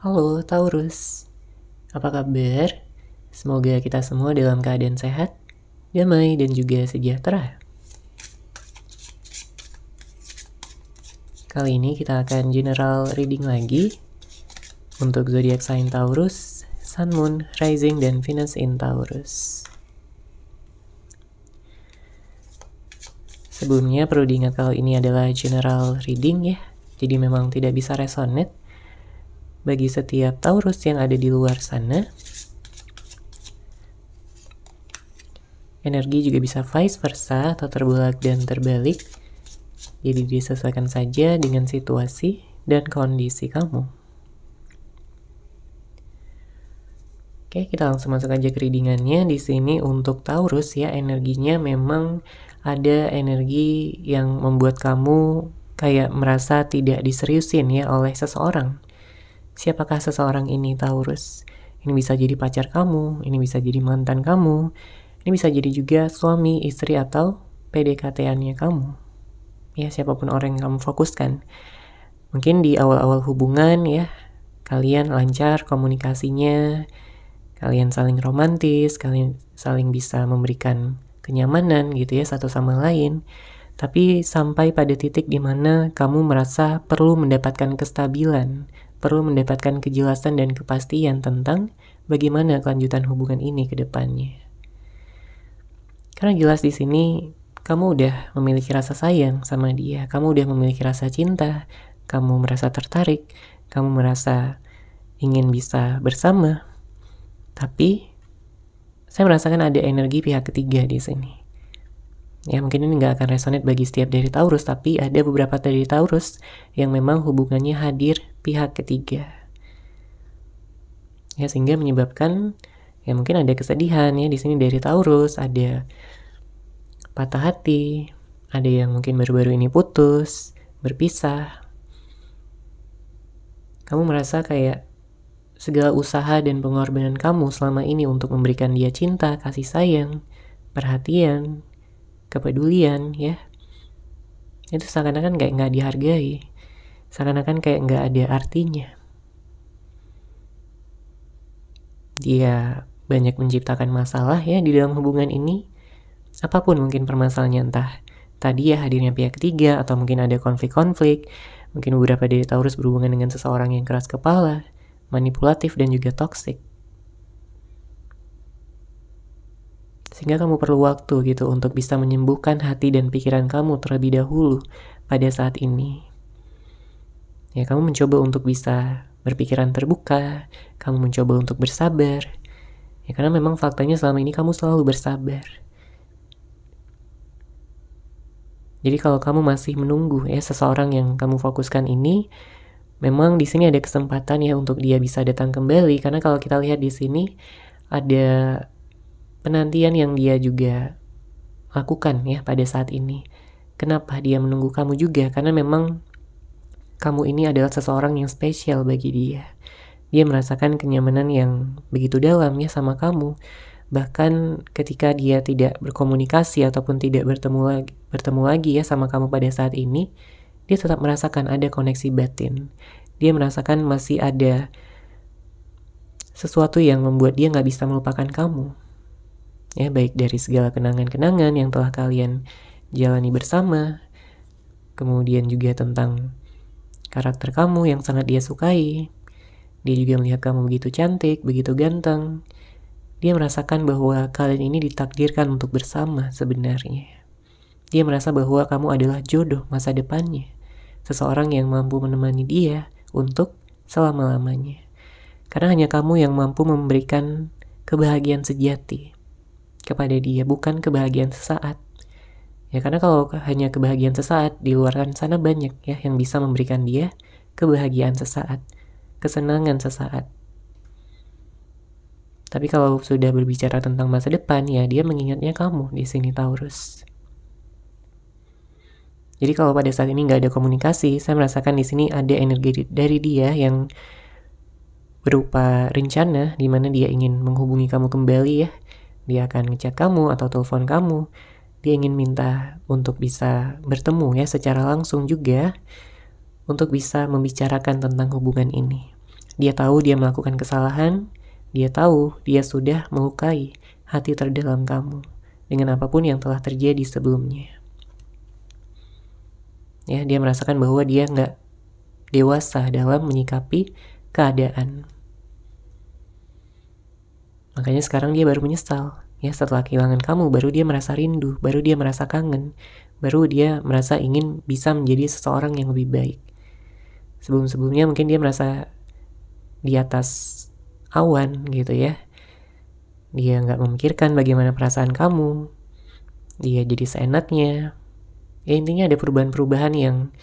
Halo Taurus, apa kabar? Semoga kita semua dalam keadaan sehat, damai, dan juga sejahtera. Kali ini kita akan general reading lagi untuk zodiak sign Taurus, Sun, Moon, Rising, dan Venus in Taurus. Sebelumnya perlu diingat kalau ini adalah general reading ya, jadi memang tidak bisa resonate bagi setiap Taurus yang ada di luar sana. Energi juga bisa vice versa atau terbolak dan terbalik. Jadi disesuaikan saja dengan situasi dan kondisi kamu. Oke, kita langsung masuk aja ke readingannya. Di sini untuk Taurus ya, energinya memang ada energi yang membuat kamu kayak merasa tidak diseriusin ya oleh seseorang. Siapakah seseorang ini, Taurus? Ini bisa jadi pacar kamu, ini bisa jadi mantan kamu, ini bisa jadi juga suami, istri, atau PDKT-annya kamu. Ya, siapapun orang yang kamu fokuskan. Mungkin di awal-awal hubungan ya, kalian lancar komunikasinya, kalian saling romantis, kalian saling bisa memberikan kenyamanan gitu ya satu sama lain. Tapi sampai pada titik di mana kamu merasa perlu mendapatkan kestabilan, perlu mendapatkan kejelasan dan kepastian tentang bagaimana kelanjutan hubungan ini ke depannya. Karena jelas di sini kamu udah memiliki rasa sayang sama dia, kamu udah memiliki rasa cinta, kamu merasa tertarik, kamu merasa ingin bisa bersama. Tapi saya merasakan ada energi pihak ketiga di sini. Ya mungkin ini nggak akan resonate bagi setiap dari Taurus, tapi ada beberapa dari Taurus yang memang hubungannya hadir pihak ketiga. Ya sehingga menyebabkan ya mungkin ada kesedihan ya di sini dari Taurus, ada patah hati, ada yang mungkin baru-baru ini putus, berpisah. Kamu merasa kayak segala usaha dan pengorbanan kamu selama ini untuk memberikan dia cinta, kasih sayang, perhatian, kepedulian ya, itu seakan-akan kayak nggak dihargai, seakan-akan kayak nggak ada artinya. Dia banyak menciptakan masalah ya di dalam hubungan ini, apapun mungkin permasalahannya, entah tadi ya hadirnya pihak ketiga, atau mungkin ada konflik-konflik, mungkin beberapa dari Taurus berhubungan dengan seseorang yang keras kepala, manipulatif, dan juga toksik. Sehingga kamu perlu waktu gitu untuk bisa menyembuhkan hati dan pikiran kamu terlebih dahulu pada saat ini. Ya, kamu mencoba untuk bisa berpikiran terbuka, kamu mencoba untuk bersabar. Ya, karena memang faktanya selama ini kamu selalu bersabar. Jadi kalau kamu masih menunggu ya seseorang yang kamu fokuskan ini, memang di sini ada kesempatan ya untuk dia bisa datang kembali, karena kalau kita lihat di sini ada penantian yang dia juga lakukan ya pada saat ini. Kenapa dia menunggu kamu juga? Karena memang kamu ini adalah seseorang yang spesial bagi dia. Dia merasakan kenyamanan yang begitu dalam ya sama kamu. Bahkan ketika dia tidak berkomunikasi ataupun tidak bertemu lagi ya sama kamu pada saat ini, dia tetap merasakan ada koneksi batin. Dia merasakan masih ada sesuatu yang membuat dia nggak bisa melupakan kamu. Ya, baik dari segala kenangan-kenangan yang telah kalian jalani bersama, kemudian juga tentang karakter kamu yang sangat dia sukai. Dia juga melihat kamu begitu cantik, begitu ganteng. Dia merasakan bahwa kalian ini ditakdirkan untuk bersama sebenarnya. Dia merasa bahwa kamu adalah jodoh masa depannya, seseorang yang mampu menemani dia untuk selama-lamanya. Karena hanya kamu yang mampu memberikan kebahagiaan sejati kepada dia, bukan kebahagiaan sesaat. Ya karena kalau hanya kebahagiaan sesaat, di luar sana banyak ya yang bisa memberikan dia kebahagiaan sesaat, kesenangan sesaat. Tapi kalau sudah berbicara tentang masa depan, ya dia mengingatnya kamu di sini Taurus. Jadi kalau pada saat ini nggak ada komunikasi, saya merasakan di sini ada energi dari dia yang berupa rencana, di mana dia ingin menghubungi kamu kembali ya. Dia akan ngechat kamu atau telepon kamu. Dia ingin minta untuk bisa bertemu ya secara langsung juga, untuk bisa membicarakan tentang hubungan ini. Dia tahu dia melakukan kesalahan, dia tahu dia sudah melukai hati terdalam kamu dengan apapun yang telah terjadi sebelumnya. Ya, dia merasakan bahwa dia nggak dewasa dalam menyikapi keadaan. Makanya sekarang dia baru menyesal. Ya, setelah kehilangan kamu, baru dia merasa rindu, baru dia merasa kangen, baru dia merasa ingin bisa menjadi seseorang yang lebih baik. Sebelum-sebelumnya mungkin dia merasa di atas awan gitu ya. Dia nggak memikirkan bagaimana perasaan kamu. Dia jadi seenaknya. Ya, intinya ada perubahan-perubahan yang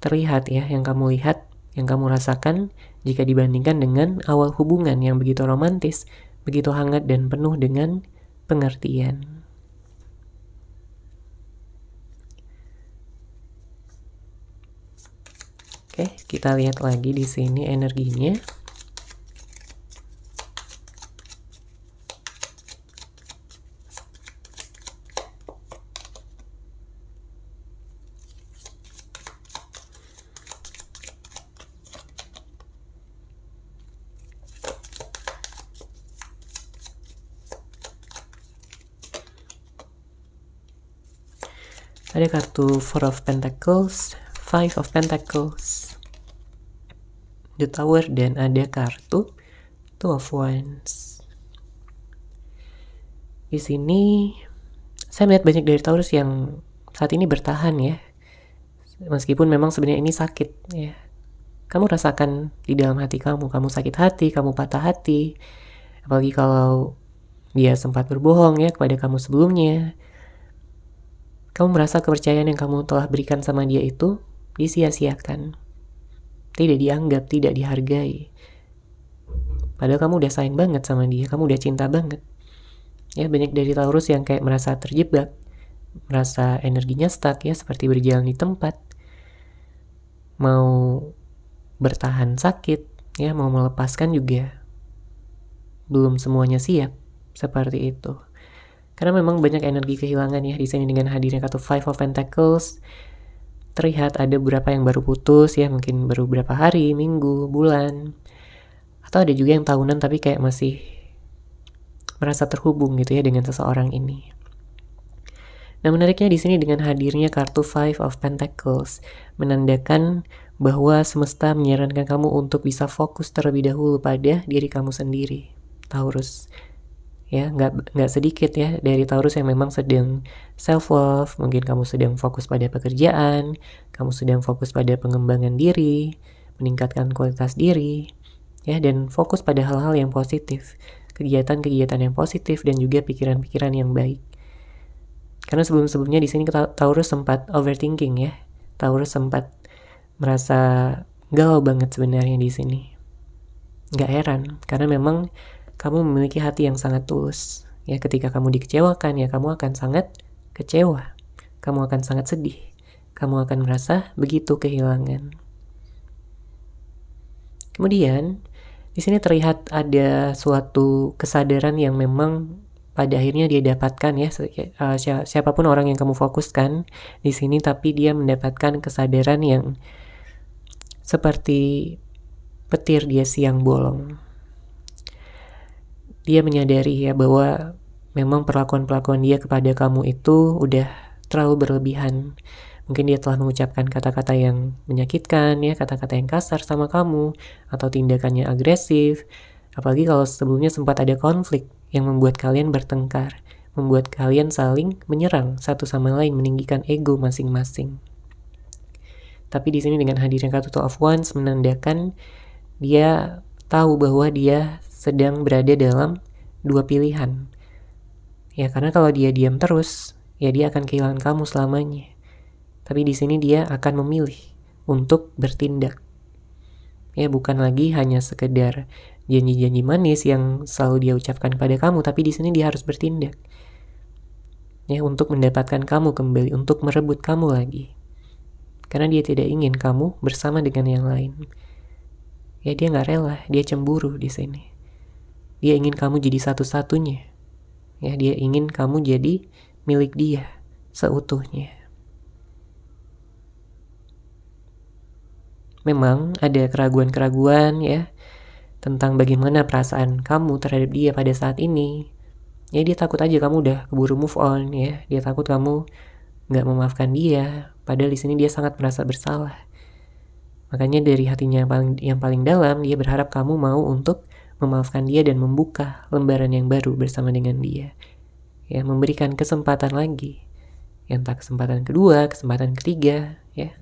terlihat ya, yang kamu lihat, yang kamu rasakan jika dibandingkan dengan awal hubungan yang begitu romantis, begitu hangat dan penuh dengan pengertian. Oke, kita lihat lagi di sini energinya. Ada kartu Four of Pentacles, Five of Pentacles, The Tower, dan ada kartu Two of Wands. Di sini saya melihat banyak dari Taurus yang saat ini bertahan ya. Meskipun memang sebenarnya ini sakit ya. Kamu rasakan di dalam hati kamu sakit hati, kamu patah hati. Apalagi kalau dia sempat berbohong ya kepada kamu sebelumnya. Kamu merasa kepercayaan yang kamu telah berikan sama dia itu disia-siakan. Tidak dianggap, tidak dihargai. Padahal kamu udah sayang banget sama dia, kamu udah cinta banget. Ya, banyak dari Taurus yang kayak merasa terjebak, merasa energinya stuck ya, seperti berjalan di tempat. Mau bertahan sakit, ya, mau melepaskan juga belum semuanya siap, seperti itu. Karena memang banyak energi kehilangan ya di sini dengan hadirnya kartu Five of Pentacles. Terlihat ada beberapa yang baru putus ya, mungkin baru beberapa hari, minggu, bulan. Atau ada juga yang tahunan tapi kayak masih merasa terhubung gitu ya dengan seseorang ini. Nah, menariknya di sini dengan hadirnya kartu Five of Pentacles menandakan bahwa semesta menyarankan kamu untuk bisa fokus terlebih dahulu pada diri kamu sendiri, Taurus. Ya, nggak sedikit ya dari Taurus yang memang sedang self love. Mungkin kamu sedang fokus pada pekerjaan, kamu sedang fokus pada pengembangan diri, meningkatkan kualitas diri, ya, dan fokus pada hal-hal yang positif, kegiatan-kegiatan yang positif, dan juga pikiran-pikiran yang baik. Karena sebelum-sebelumnya di sini Taurus sempat overthinking ya, Taurus sempat merasa galau banget sebenarnya di sini. Nggak heran, karena memang kamu memiliki hati yang sangat tulus. Ya, ketika kamu dikecewakan, ya kamu akan sangat kecewa. Kamu akan sangat sedih. Kamu akan merasa begitu kehilangan. Kemudian, di sini terlihat ada suatu kesadaran yang memang pada akhirnya dia dapatkan ya. Siapapun orang yang kamu fokuskan di sini, tapi dia mendapatkan kesadaran yang seperti petir di siang bolong. Dia menyadari ya bahwa memang perlakuan-perlakuan dia kepada kamu itu udah terlalu berlebihan. Mungkin dia telah mengucapkan kata-kata yang menyakitkan ya, kata-kata yang kasar sama kamu, atau tindakannya agresif. Apalagi kalau sebelumnya sempat ada konflik yang membuat kalian bertengkar, membuat kalian saling menyerang satu sama lain, meninggikan ego masing-masing. Tapi di sini dengan hadirnya kartu Two of Wands menandakan dia tahu bahwa dia sedang berada dalam dua pilihan. Ya, karena kalau dia diam terus, ya dia akan kehilangan kamu selamanya. Tapi di sini dia akan memilih untuk bertindak. Ya, bukan lagi hanya sekedar janji-janji manis yang selalu dia ucapkan kepada kamu, tapi di sini dia harus bertindak. Ya, untuk mendapatkan kamu kembali, untuk merebut kamu lagi. Karena dia tidak ingin kamu bersama dengan yang lain. Ya, dia nggak rela, dia cemburu di sini. Dia ingin kamu jadi satu-satunya. Ya, dia ingin kamu jadi milik dia seutuhnya. Memang ada keraguan-keraguan ya. tentang bagaimana perasaan kamu terhadap dia pada saat ini. Ya dia takut aja kamu udah keburu move on ya. Dia takut kamu nggak memaafkan dia. Padahal di sini dia sangat merasa bersalah. Makanya dari hatinya yang paling dalam, dia berharap kamu mau untuk memaafkan dia dan membuka lembaran yang baru bersama dengan dia. Ya, memberikan kesempatan lagi. Ya, entah kesempatan kedua, kesempatan ketiga, ya.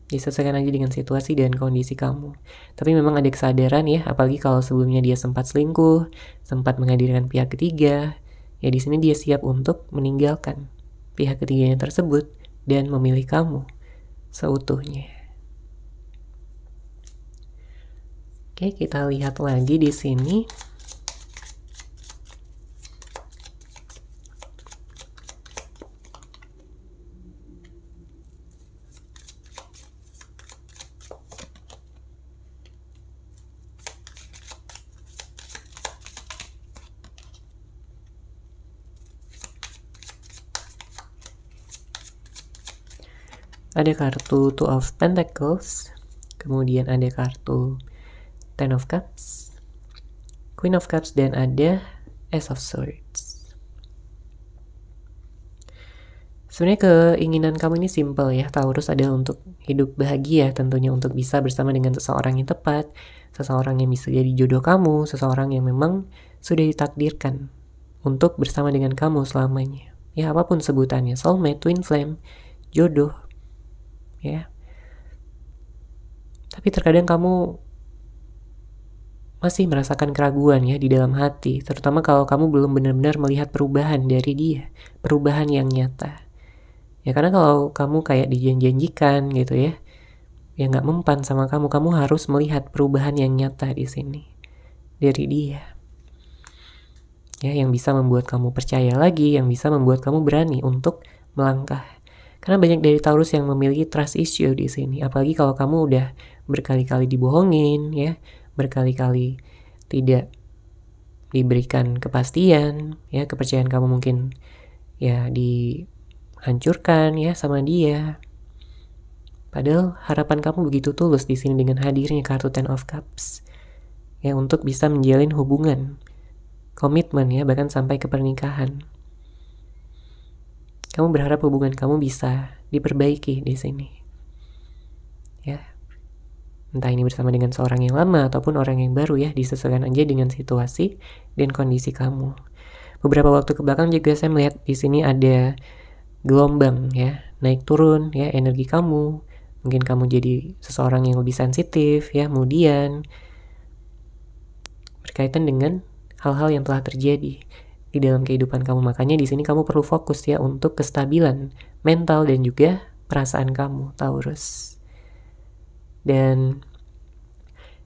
Disesuaikan aja dengan situasi dan kondisi kamu. Tapi memang ada kesadaran ya, apalagi kalau sebelumnya dia sempat selingkuh, sempat menghadirkan pihak ketiga. Ya di sini dia siap untuk meninggalkan pihak ketiganya tersebut dan memilih kamu seutuhnya. Oke, kita lihat lagi di sini. Ada kartu Two of Pentacles, kemudian ada kartu Ten of Cups, Queen of Cups, dan ada Ace of Swords. Sebenarnya keinginan kamu ini simple ya, Taurus, adalah untuk hidup bahagia, tentunya untuk bisa bersama dengan seseorang yang tepat, seseorang yang bisa jadi jodoh kamu, seseorang yang memang sudah ditakdirkan untuk bersama dengan kamu selamanya. Ya apapun sebutannya, soulmate, twin flame, jodoh, ya. Tapi terkadang kamu masih merasakan keraguan ya di dalam hati, terutama kalau kamu belum benar-benar melihat perubahan dari dia, perubahan yang nyata. Ya karena kalau kamu kayak dijanjikan gitu ya, ya nggak mempan sama kamu, kamu harus melihat perubahan yang nyata di sini dari dia. Ya yang bisa membuat kamu percaya lagi, yang bisa membuat kamu berani untuk melangkah. Karena banyak dari Taurus yang memiliki trust issue di sini, apalagi kalau kamu udah berkali-kali dibohongin ya, berkali-kali tidak diberikan kepastian ya, kepercayaan kamu mungkin ya dihancurkan ya sama dia. Padahal harapan kamu begitu tulus di sini dengan hadirnya kartu Ten of Cups ya, untuk bisa menjalin hubungan, komitmen ya, bahkan sampai ke pernikahan. Kamu berharap hubungan kamu bisa diperbaiki di sini ya. Entah ini bersama dengan seorang yang lama ataupun orang yang baru ya, disesuaikan aja dengan situasi dan kondisi kamu. Beberapa waktu ke belakang juga saya melihat di sini ada gelombang ya, naik turun ya energi kamu. Mungkin kamu jadi seseorang yang lebih sensitif ya, kemudian berkaitan dengan hal-hal yang telah terjadi di dalam kehidupan kamu. Makanya di sini kamu perlu fokus ya untuk kestabilan mental dan juga perasaan kamu, Taurus. Dan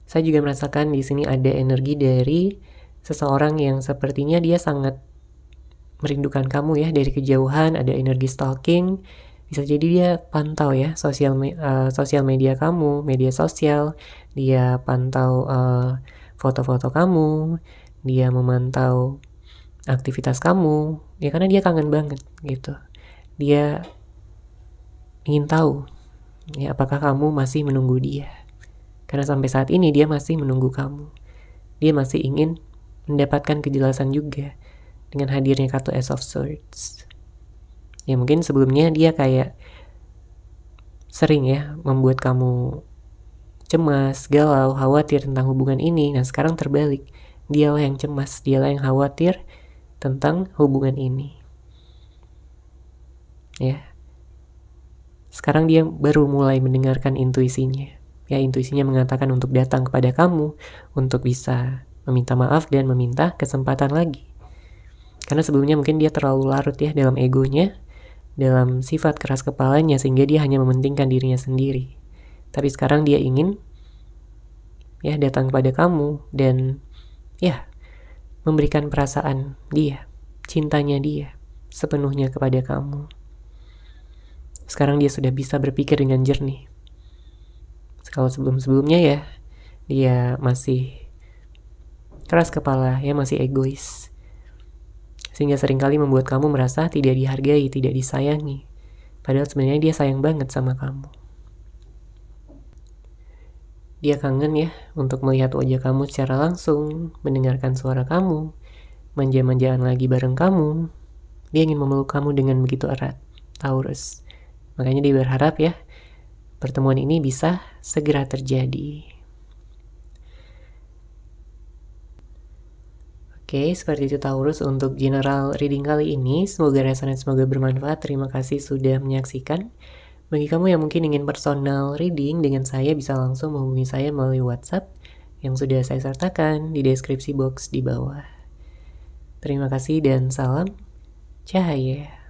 saya juga merasakan di sini ada energi dari seseorang yang sepertinya dia sangat merindukan kamu ya dari kejauhan. Ada energi stalking, bisa jadi dia pantau ya sosial media kamu, media sosial, dia pantau foto-foto kamu, dia memantau aktivitas kamu ya, karena dia kangen banget gitu. Dia ingin tahu ya apakah kamu masih menunggu dia, karena sampai saat ini dia masih menunggu kamu. Dia masih ingin mendapatkan kejelasan juga dengan hadirnya kartu Ace of Swords. Ya mungkin sebelumnya dia kayak sering ya membuat kamu cemas, galau, khawatir tentang hubungan ini. Nah sekarang terbalik, dialah yang cemas, dialah yang khawatir tentang hubungan ini ya. Sekarang dia baru mulai mendengarkan intuisinya ya, intuisinya mengatakan untuk datang kepada kamu, untuk bisa meminta maaf dan meminta kesempatan lagi. Karena sebelumnya mungkin dia terlalu larut ya dalam egonya, dalam sifat keras kepalanya, sehingga dia hanya mementingkan dirinya sendiri. Tapi sekarang dia ingin ya datang kepada kamu dan ya memberikan perasaan dia, cintanya dia sepenuhnya kepada kamu. Sekarang dia sudah bisa berpikir dengan jernih. Kalau sebelum-sebelumnya ya dia masih keras kepala ya, masih egois, sehingga seringkali membuat kamu merasa tidak dihargai, tidak disayangi, padahal sebenarnya dia sayang banget sama kamu. dia kangen ya untuk melihat wajah kamu secara langsung, mendengarkan suara kamu, manja-manjaan lagi bareng kamu. Dia ingin memeluk kamu dengan begitu erat, Taurus. Makanya dia berharap ya, pertemuan ini bisa segera terjadi. Oke, seperti itu Taurus untuk general reading kali ini. Semoga resonate, semoga bermanfaat. Terima kasih sudah menyaksikan. Bagi kamu yang mungkin ingin personal reading dengan saya, bisa langsung menghubungi saya melalui WhatsApp yang sudah saya sertakan di deskripsi box di bawah. Terima kasih dan salam cahaya.